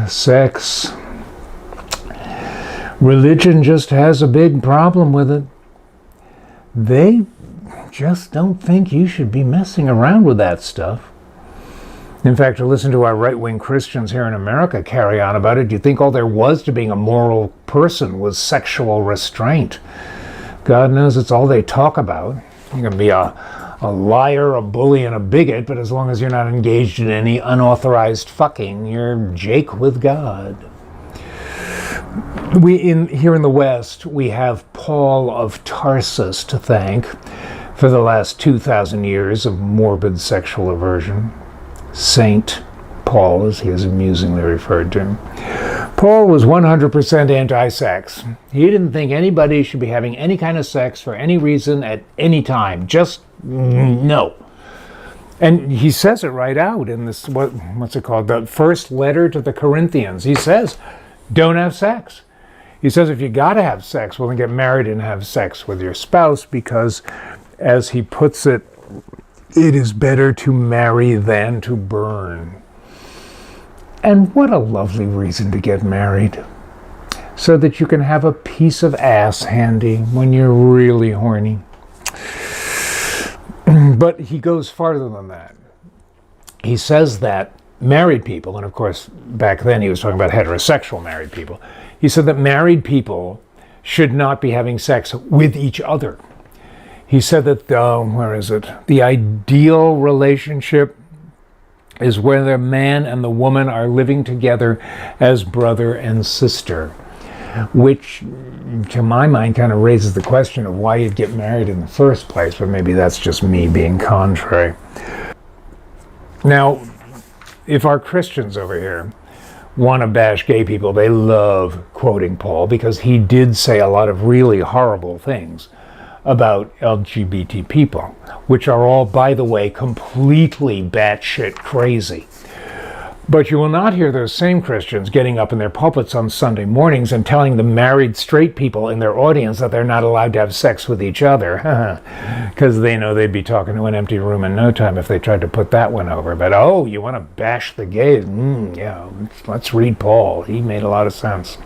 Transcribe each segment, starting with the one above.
Sex. Religion just has a big problem with it. They just don't think you should be messing around with that stuff. In fact, to listen to our right-wing Christians here in America carry on about it, you'd think all there was to being a moral person was sexual restraint. God knows it's all they talk about. You can be a liar, a bully, and a bigot, but as long as you're not engaged in any unauthorized fucking, you're Jake with God. Here in the West, we have Paul of Tarsus to thank for the last 2,000 years of morbid sexual aversion. Saint Paul, as he is amusingly referred to. Paul was 100% anti-sex. He didn't think anybody should be having any kind of sex for any reason at any time. Just no. And he says it right out in this, what's it called? The first letter to the Corinthians. He says, don't have sex. He says if you gotta have sex, well then get married and have sex with your spouse because, as he puts it, it is better to marry than to burn. And what a lovely reason to get married. So that you can have a piece of ass handy when you're really horny. But he goes farther than that. He says that married people, and of course back then he was talking about heterosexual married people, he said that married people should not be having sex with each other. He said that, the ideal relationship is where the man and the woman are living together as brother and sister, which, to my mind, kind of raises the question of why you'd get married in the first place, but maybe that's just me being contrary. Now, if our Christians over here want to bash gay people, they love quoting Paul because he did say a lot of really horrible things about LGBT people, which are all, by the way, completely batshit crazy. But you will not hear those same Christians getting up in their pulpits on Sunday mornings and telling the married straight people in their audience that they're not allowed to have sex with each other, because they know they'd be talking to an empty room in no time if they tried to put that one over. But, oh, you want to bash the gays? Yeah, let's read Paul. He made a lot of sense.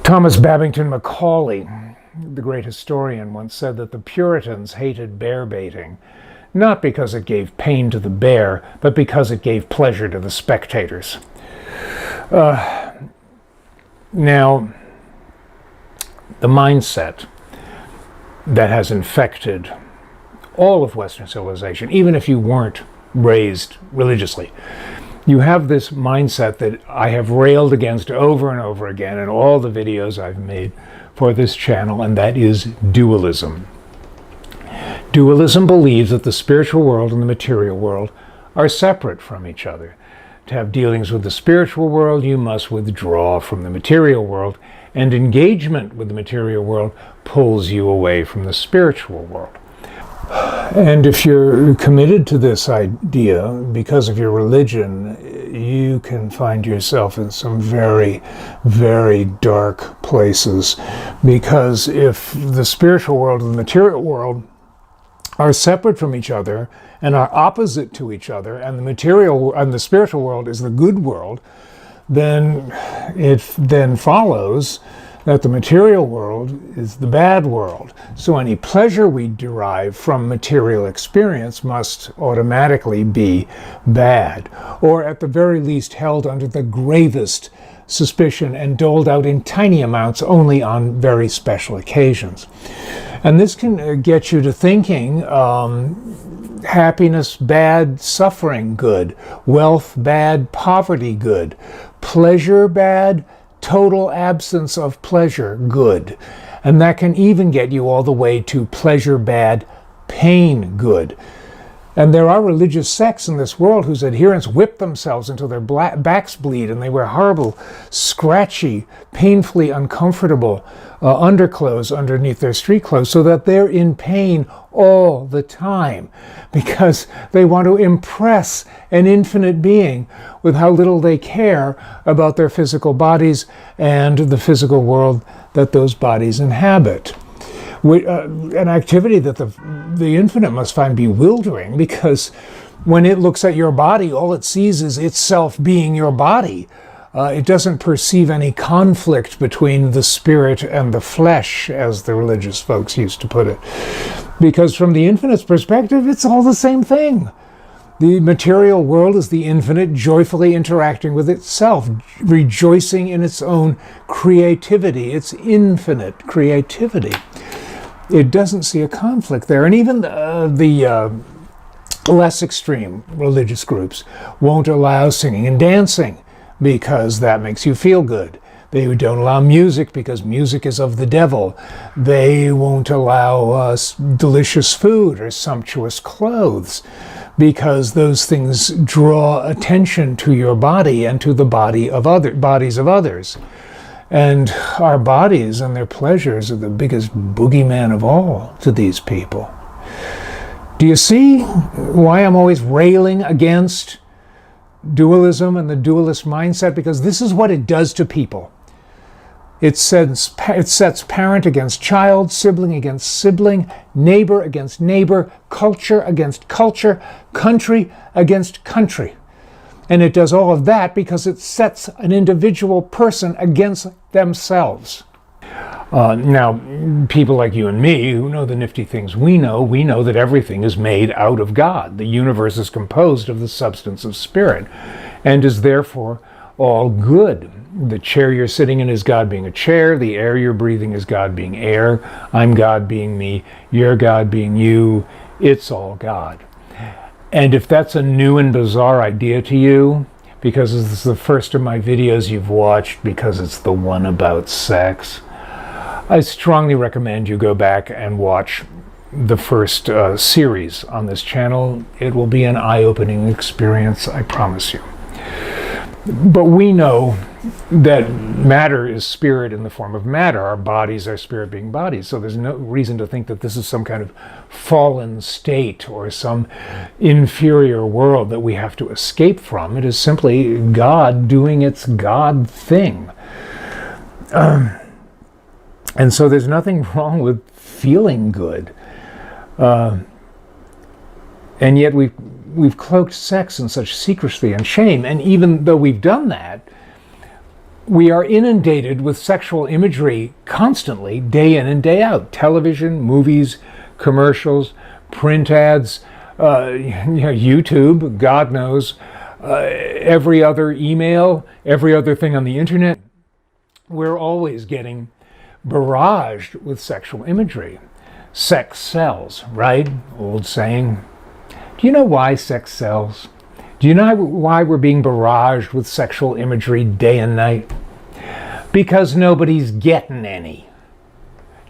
Thomas Babington Macaulay, the great historian, once said that the Puritans hated bear baiting, not because it gave pain to the bear, but because it gave pleasure to the spectators. Now, the mindset that has infected all of Western civilization, even if you weren't raised religiously, you have this mindset that I have railed against over and over again in all the videos I've made for this channel, and that is dualism. Dualism believes that the spiritual world and the material world are separate from each other. To have dealings with the spiritual world, you must withdraw from the material world, and engagement with the material world pulls you away from the spiritual world. And if you're committed to this idea because of your religion, you can find yourself in some very, very dark places. Because if the spiritual world and the material world are separate from each other and are opposite to each other, and the material and the spiritual world is the good world, then it then follows that the material world is the bad world. So any pleasure we derive from material experience must automatically be bad, or at the very least held under the gravest suspicion and doled out in tiny amounts only on very special occasions. And this can get you to thinking happiness bad, suffering good, wealth bad, poverty good, pleasure bad, total absence of pleasure good. And that can even get you all the way to pleasure bad, pain good. And there are religious sects in this world whose adherents whip themselves until their backs bleed, and they wear horrible, scratchy, painfully uncomfortable underclothes underneath their street clothes, so that they're in pain all the time because they want to impress an infinite being with how little they care about their physical bodies and the physical world that those bodies inhabit. An activity that the infinite must find bewildering, because when it looks at your body, all it sees is itself being your body. It doesn't perceive any conflict between the spirit and the flesh, as the religious folks used to put it. Because from the infinite's perspective, it's all the same thing. The material world is the infinite joyfully interacting with itself, rejoicing in its own creativity, its infinite creativity. It doesn't see a conflict there. And even the less extreme religious groups won't allow singing and dancing because that makes you feel good. They don't allow music because music is of the devil. They won't allow delicious food or sumptuous clothes because those things draw attention to your body and to the bodies of others. And our bodies and their pleasures are the biggest boogeyman of all to these people. Do you see why I'm always railing against dualism and the dualist mindset? Because this is what it does to people. It sets parent against child, sibling against sibling, neighbor against neighbor, culture against culture, country against country. And it does all of that because it sets an individual person against themselves. Now, people like you and me who know the nifty things we know that everything is made out of God. The universe is composed of the substance of spirit and is therefore all good. The chair you're sitting in is God being a chair. The air you're breathing is God being air. I'm God being me. You're God being you. It's all God. And if that's a new and bizarre idea to you, because this is the first of my videos you've watched because it's the one about sex, I strongly recommend you go back and watch the first series on this channel. It will be an eye-opening experience, I promise you. But we know that matter is spirit in the form of matter. Our bodies are spirit being bodies. So there's no reason to think that this is some kind of fallen state or some inferior world that we have to escape from. It is simply God doing its God thing. And so there's nothing wrong with feeling good. And yet we've cloaked sex in such secrecy and shame. And even though we've done that, we are inundated with sexual imagery constantly, day in and day out. Television, movies, commercials, print ads, YouTube, God knows, every other email, every other thing on the internet. We're always getting barraged with sexual imagery. Sex sells, right? Old saying. Do you know why sex sells? Do you know why we're being barraged with sexual imagery day and night? Because nobody's getting any.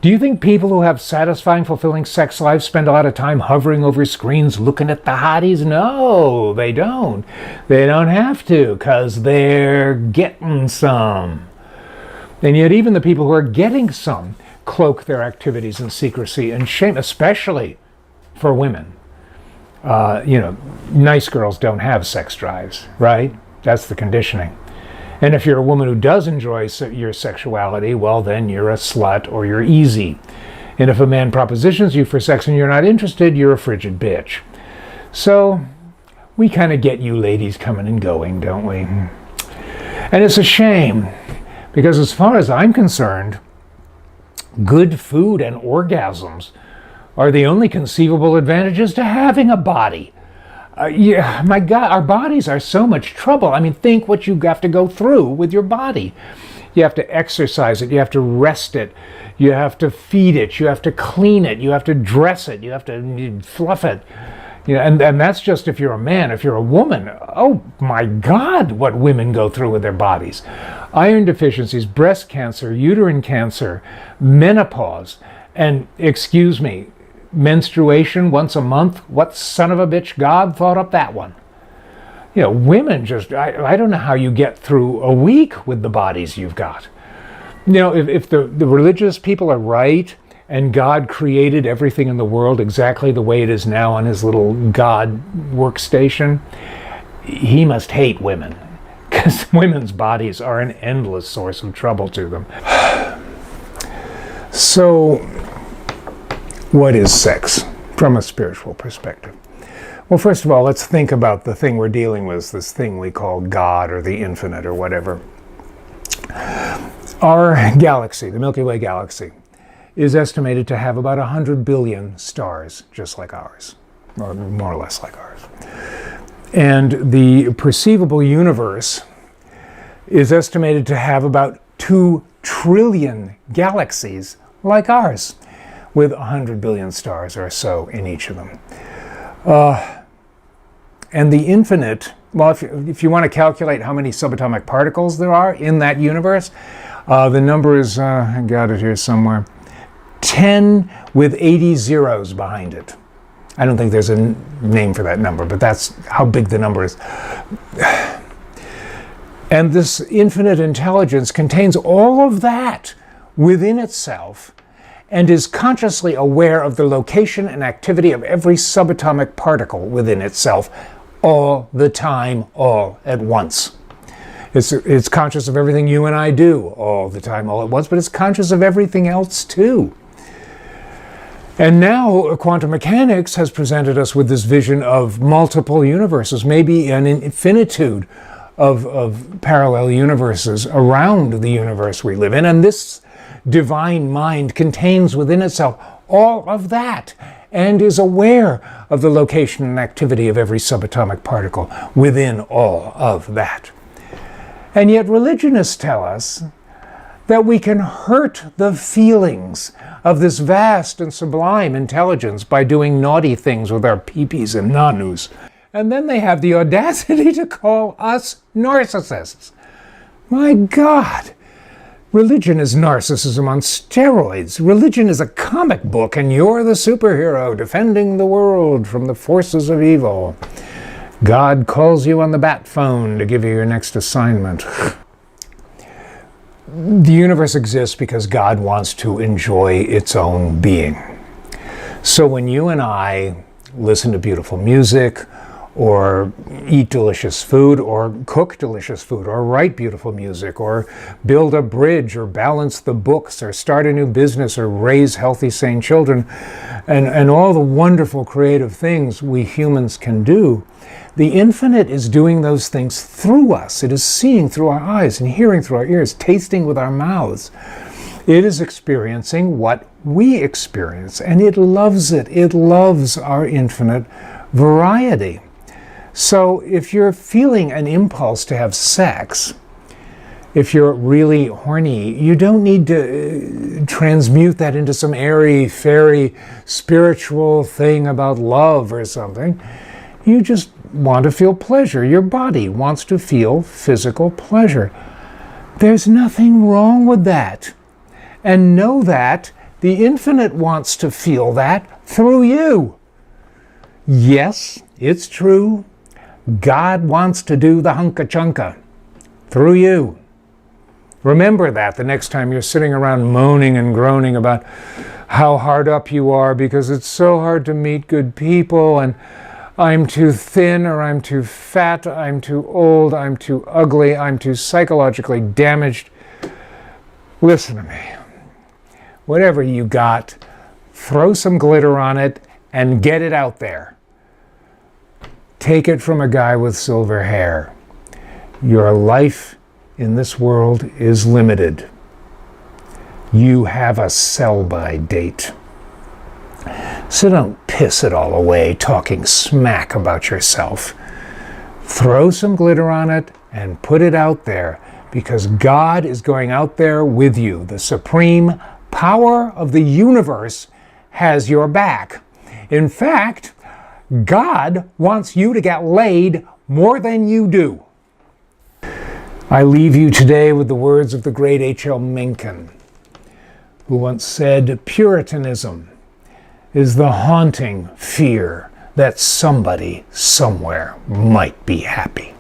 Do you think people who have satisfying, fulfilling sex lives spend a lot of time hovering over screens looking at the hotties? No, they don't. They don't have to, because they're getting some. And yet even the people who are getting some cloak their activities in secrecy and shame, especially for women. Nice girls don't have sex drives, right? That's the conditioning. And if you're a woman who does enjoy your sexuality, well, then you're a slut or you're easy. And if a man propositions you for sex and you're not interested, you're a frigid bitch. So we kind of get you ladies coming and going, don't we? And it's a shame, because as far as I'm concerned, good food and orgasms are the only conceivable advantages to having a body. My God, our bodies are so much trouble. I mean, think what you have to go through with your body. You have to exercise it. You have to rest it. You have to feed it. You have to clean it. You have to dress it. You have to fluff it. And that's just if you're a man. If you're a woman, oh my God, what women go through with their bodies. Iron deficiencies, breast cancer, uterine cancer, menopause, and, excuse me, menstruation once a month. What son of a bitch God thought up that one? Women just, I don't know how you get through a week with the bodies you've got. If the religious people are right and God created everything in the world exactly the way it is now on his little God workstation, he must hate women, because women's bodies are an endless source of trouble to them. So, what is sex from a spiritual perspective? Well, first of all, let's think about the thing we're dealing with, this thing we call God or the infinite or whatever. Our galaxy, the Milky Way galaxy, is estimated to have about 100 billion stars, just like ours, or more or less like ours. And the perceivable universe is estimated to have about 2 trillion galaxies like ours, with 100 billion stars or so in each of them. And the infinite, well, if you want to calculate how many subatomic particles there are in that universe, the number is, I got it here somewhere, 10 with 80 zeros behind it. I don't think there's a name for that number, but that's how big the number is. And this infinite intelligence contains all of that within itself and is consciously aware of the location and activity of every subatomic particle within itself all the time, all at once. It's conscious of everything you and I do all the time, all at once, but it's conscious of everything else too. And now quantum mechanics has presented us with this vision of multiple universes, maybe an infinitude of parallel universes around the universe we live in. And this divine mind contains within itself all of that and is aware of the location and activity of every subatomic particle within all of that. And yet religionists tell us that we can hurt the feelings of this vast and sublime intelligence by doing naughty things with our peepees and nanus. And then they have the audacity to call us narcissists. My God! Religion is narcissism on steroids. Religion is a comic book, and you're the superhero defending the world from the forces of evil. God calls you on the bat phone to give you your next assignment. The universe exists because God wants to enjoy its own being. So when you and I listen to beautiful music, or eat delicious food, or cook delicious food, or write beautiful music, or build a bridge, or balance the books, or start a new business, or raise healthy, sane children, and all the wonderful creative things we humans can do, the infinite is doing those things through us. It is seeing through our eyes and hearing through our ears, tasting with our mouths. It is experiencing what we experience, and it loves it. It loves our infinite variety. So if you're feeling an impulse to have sex, if you're really horny, you don't need to transmute that into some airy, fairy, spiritual thing about love or something. You just want to feel pleasure. Your body wants to feel physical pleasure. There's nothing wrong with that. And know that the infinite wants to feel that through you. Yes, it's true. God wants to do the hunka-chunka through you. Remember that the next time you're sitting around moaning and groaning about how hard up you are because it's so hard to meet good people, and I'm too thin, or I'm too fat, I'm too old, I'm too ugly, I'm too psychologically damaged. Listen to me. Whatever you got, throw some glitter on it and get it out there. Take it from a guy with silver hair. Your life in this world is limited. You have a sell-by date. So don't piss it all away talking smack about yourself. Throw some glitter on it and put it out there, because God is going out there with you. The supreme power of the universe has your back. In fact, God wants you to get laid more than you do. I leave you today with the words of the great H.L. Mencken, who once said, "Puritanism is the haunting fear that somebody somewhere might be happy."